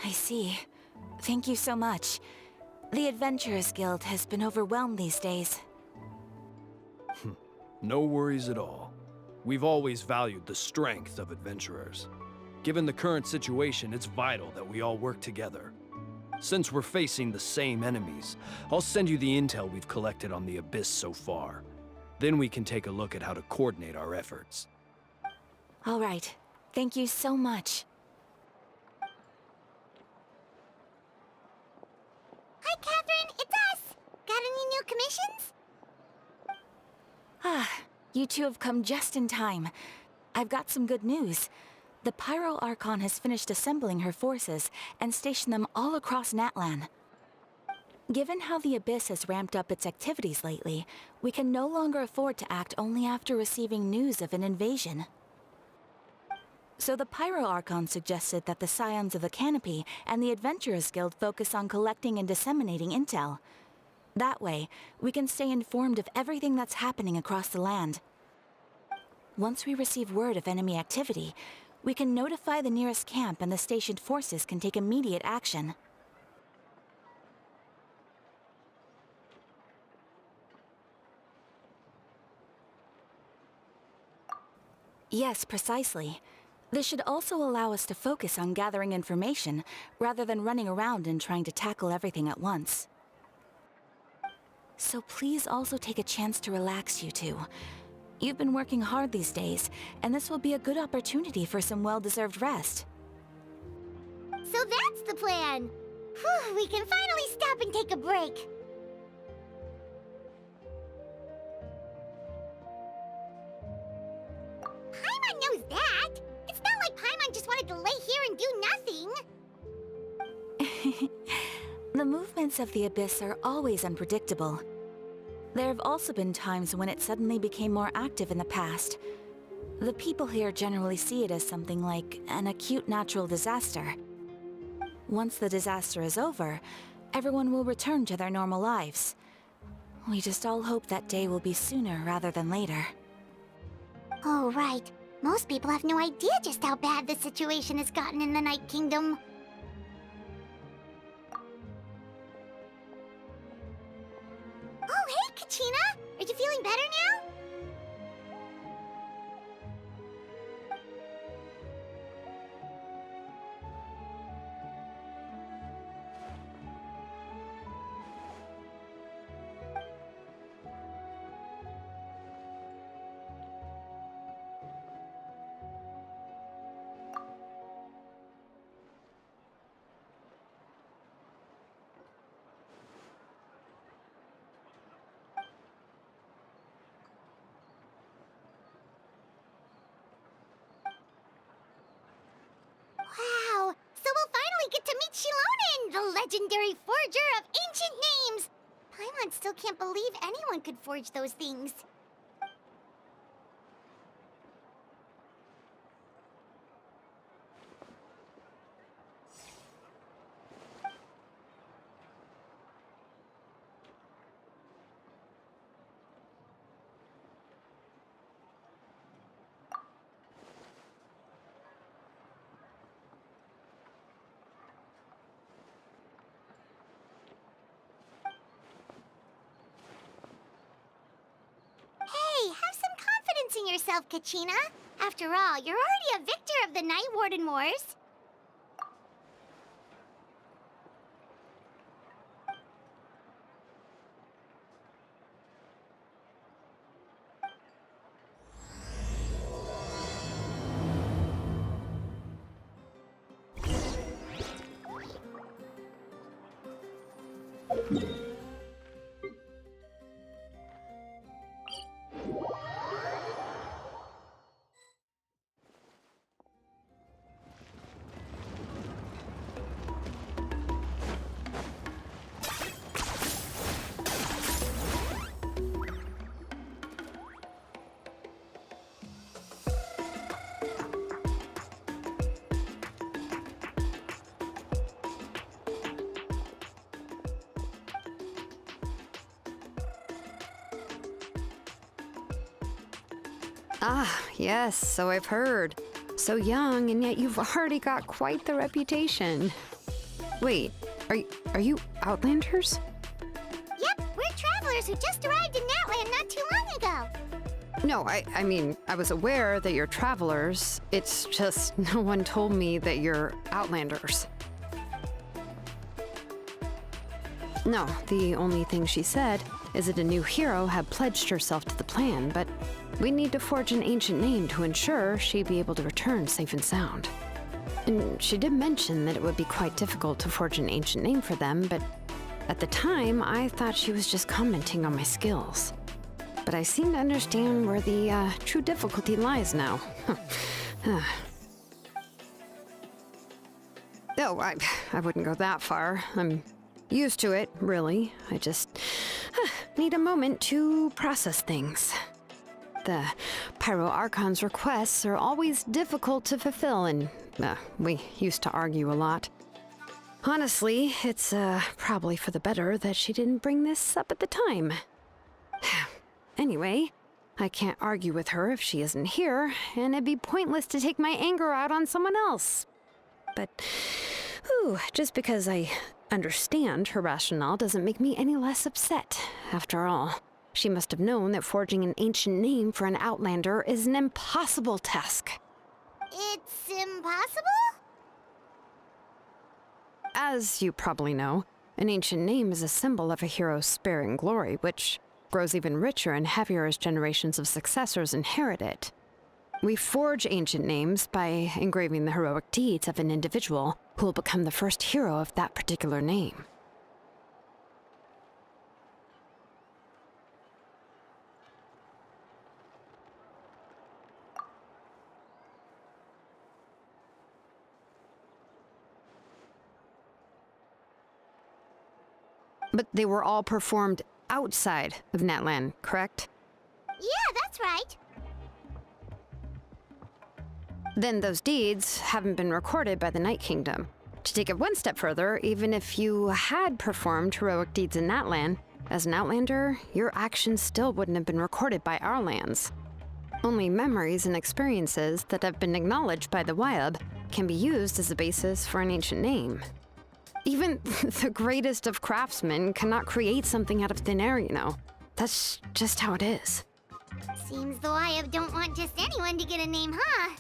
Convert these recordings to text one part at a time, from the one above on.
I see. Thank you so much. The Adventurers Guild has been overwhelmed these days. No worries at all. We've always valued the strength of adventurers. Given the current situation, it's vital that we all work together. Since we're facing the same enemies, I'll send you the intel we've collected on the Abyss so far. Then we can take a look at how to coordinate our efforts. All right. Thank you so much. Hi, Catherine. It's us. Got any new commissions? You two have come just in time. I've got some good news. The Pyro Archon has finished assembling her forces and stationed them all across Natlan. Given how the Abyss has ramped up its activities lately, we can no longer afford to act only after receiving news of an invasion. So the Pyro Archon suggested that the Scions of the Canopy and the Adventurers Guild focus on collecting and disseminating intel. That way, we can stay informed of everything that's happening across the land. Once we receive word of enemy activity, we can notify the nearest camp and the stationed forces can take immediate action. Yes, precisely. This should also allow us to focus on gathering information, rather than running around and trying to tackle everything at once. So please also take a chance to relax, you two. You've been working hard these days, and this will be a good opportunity for some well-deserved rest. So that's the plan. Whew, we can finally stop and take a break. Paimon knows that. It's not like Paimon just wanted to lay here and do nothing. The movements of the Abyss are always unpredictable. There have also been times when it suddenly became more active in the past. The people here generally see it as something like an acute natural disaster. Once the disaster is over, everyone will return to their normal lives. We just all hope that day will be sooner rather than later. Oh, right. Most people have no idea just how bad the situation has gotten in the Night Kingdom. Oh, hey, Kachina! Are you feeling better now? Wow! So we'll finally get to meet Shilonen, the legendary forger of ancient names! Paimon still can't believe anyone could forge those things. Hey, have some confidence in yourself, Kachina. After all, you're already a victor of the Night Warden Wars. Ah, yes, so I've heard. So young, and yet you've already got quite the reputation. Wait, are you Outlanders? Yep, we're travelers who just arrived in Natland not too long ago. No, I mean, I was aware that you're travelers. It's just no one told me that you're Outlanders. No, the only thing she said is that a new hero had pledged herself to the plan, but we need to forge an ancient name to ensure she'd be able to return safe and sound. And she did mention that it would be quite difficult to forge an ancient name for them, but at the time, I thought she was just commenting on my skills. But I seem to understand where the true difficulty lies now. Oh, I wouldn't go that far. I'm used to it, really. I just need a moment to process things. The Pyro Archon's requests are always difficult to fulfill, and we used to argue a lot. Honestly, it's probably for the better that she didn't bring this up at the time. Anyway, I can't argue with her if she isn't here, and it'd be pointless to take my anger out on someone else. But, just because I understand her rationale doesn't make me any less upset. After all, she must have known that forging an ancient name for an Outlander is an impossible task. It's impossible? As you probably know, an ancient name is a symbol of a hero's spirit and glory, which grows even richer and heavier as generations of successors inherit it. We forge ancient names by engraving the heroic deeds of an individual who will become the first hero of that particular name. But they were all performed outside of Natlan, correct? Yeah, that's right. Then those deeds haven't been recorded by the Night Kingdom. To take it one step further, even if you had performed heroic deeds in Natlan, as an Outlander, your actions still wouldn't have been recorded by our lands. Only memories and experiences that have been acknowledged by the Wyab can be used as a basis for an ancient name. Even the greatest of craftsmen cannot create something out of thin air, you know. That's just how it is. Seems the Wyab don't want just anyone to get a name, huh?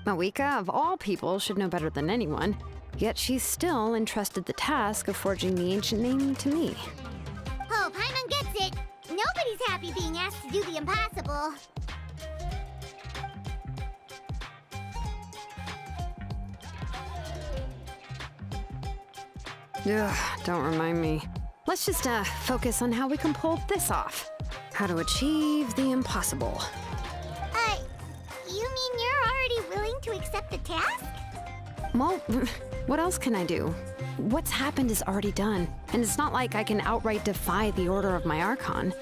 Mawika, of all people, should know better than anyone, yet she's still entrusted the task of forging the ancient name to me. Oh, Paimon gets it. Nobody's happy being asked to do the impossible. Ugh, don't remind me. Let's just focus on how we can pull this off. How to achieve the impossible. You mean you're already willing to accept the task? Well, what else can I do? What's happened is already done, and it's not like I can outright defy the order of my Archon.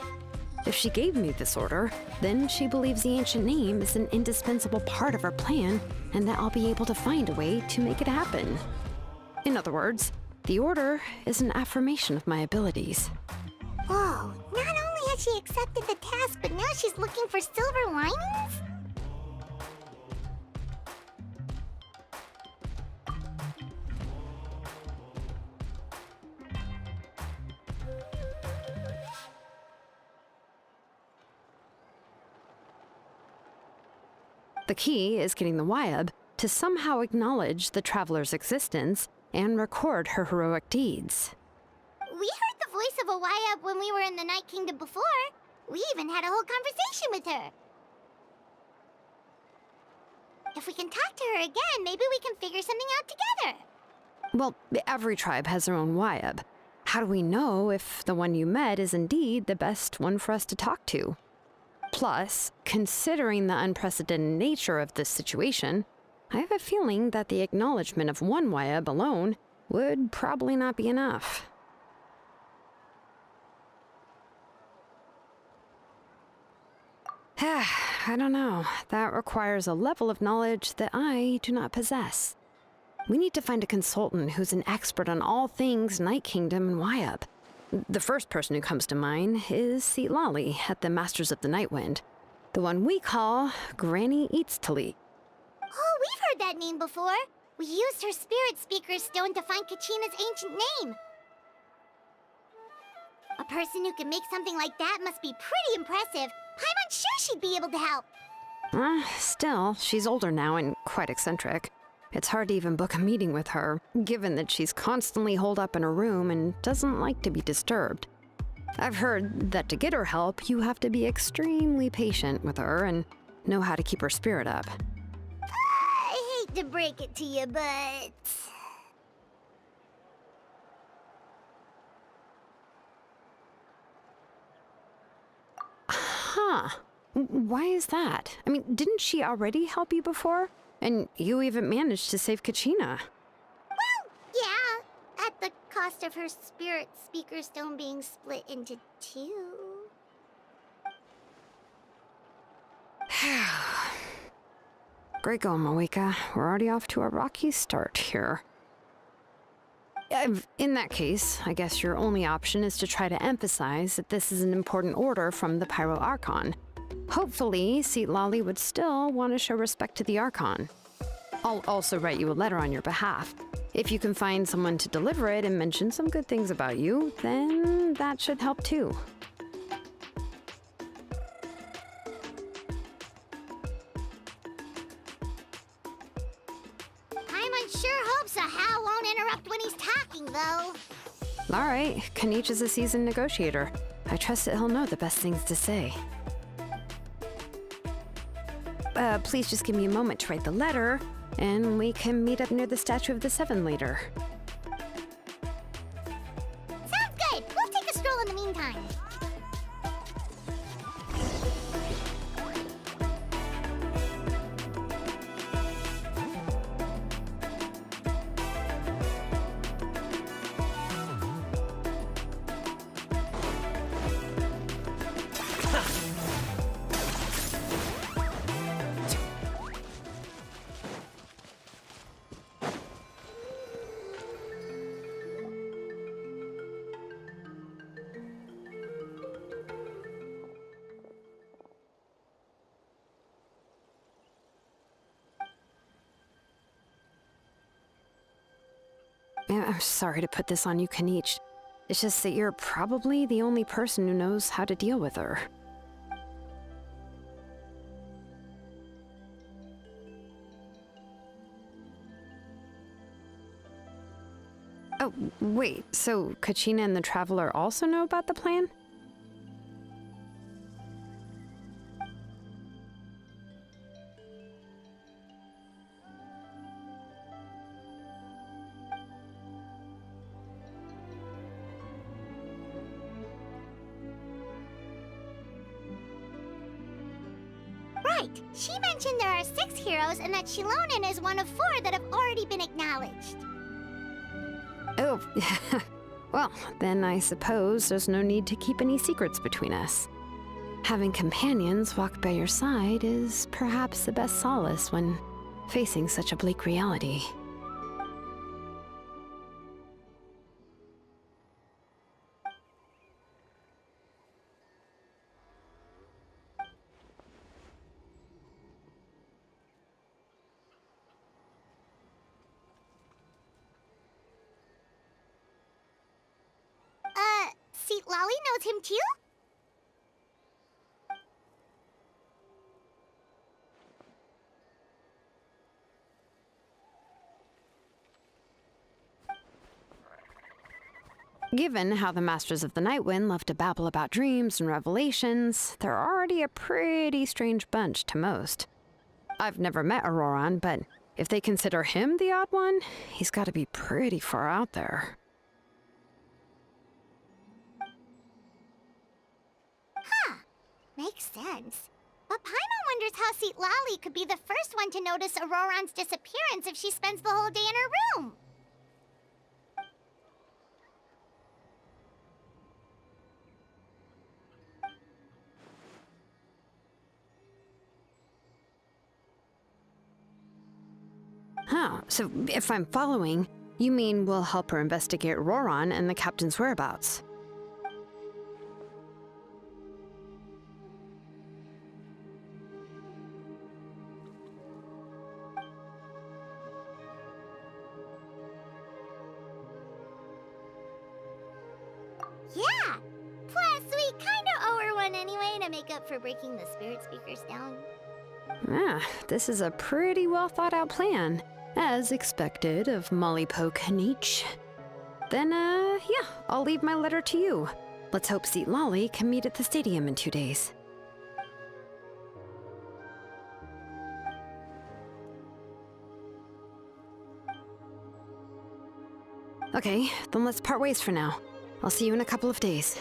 If she gave me this order, then she believes the ancient name is an indispensable part of her plan, and that I'll be able to find a way to make it happen. In other words, the order is an affirmation of my abilities. Whoa, not only has she accepted the task, but now she's looking for silver linings? The key is getting the Wyab to somehow acknowledge the traveler's existence and record her heroic deeds. We heard the voice of a Wyab when we were in the Night Kingdom before. We even had a whole conversation with her. If we can talk to her again, maybe we can figure something out together. Well, every tribe has their own Wyab. How do we know if the one you met is indeed the best one for us to talk to? Plus, considering the unprecedented nature of this situation, I have a feeling that the acknowledgement of one Wyab alone would probably not be enough. I don't know. That requires a level of knowledge that I do not possess. We need to find a consultant who's an expert on all things Night Kingdom and Wyab. The first person who comes to mind is Seatlali at the Masters of the Nightwind, the one we call Granny Eats to Lead. Oh, heard that name before. We used her Spirit Speaker Stone to find Kachina's ancient name. A person who can make something like that must be pretty impressive. Paimon's sure she'd be able to help. Still, she's older now and quite eccentric. It's hard to even book a meeting with her, given that she's constantly holed up in her room and doesn't like to be disturbed. I've heard that to get her help, you have to be extremely patient with her and know how to keep her spirit up. I hate to break it to you, but... Huh. Why is that? I mean, didn't she already help you before? And you even managed to save Kachina. Well, yeah. At the cost of her Spirit Speaker Stone being split into two. Great going, Moeka. We're already off to a rocky start here. In that case, I guess your only option is to try to emphasize that this is an important order from the Pyro Archon. Hopefully, Seat Lolly would still want to show respect to the Archon. I'll also write you a letter on your behalf. If you can find someone to deliver it and mention some good things about you, then that should help too. Paimon sure hopes a Hal won't interrupt when he's talking, though. All right, Kanich is a seasoned negotiator. I trust that he'll know the best things to say. Please just give me a moment to write the letter, and we can meet up near the Statue of the Seven later. Sounds good. We'll take a stroll in the meantime. I'm sorry to put this on you, Kanich. It's just that you're probably the only person who knows how to deal with her. Oh, wait, so Kachina and the Traveler also know about the plan? Right. She mentioned there are 6 heroes and that Shilonen is one of 4 that have already been acknowledged. Oh, well, then I suppose there's no need to keep any secrets between us. Having companions walk by your side is perhaps the best solace when facing such a bleak reality. Seat Lolly knows him too? Given how the Masters of the Nightwind love to babble about dreams and revelations, they're already a pretty strange bunch to most. I've never met Auroran, but if they consider him the odd one, he's got to be pretty far out there. Makes sense. But Paimon wonders how Seat Lolly could be the first one to notice Auroran's disappearance if she spends the whole day in her room. Huh, so if I'm following, you mean we'll help her investigate Auroran and the captain's whereabouts? plan anyway to make up for breaking the spirit speakers down? This is a pretty well thought out plan, as expected of Molly Poke Nietzsche. Then, yeah, I'll leave my letter to you. Let's hope Seat Lolly can meet at the stadium in 2 days. Okay, then let's part ways for now. I'll see you in a couple of days.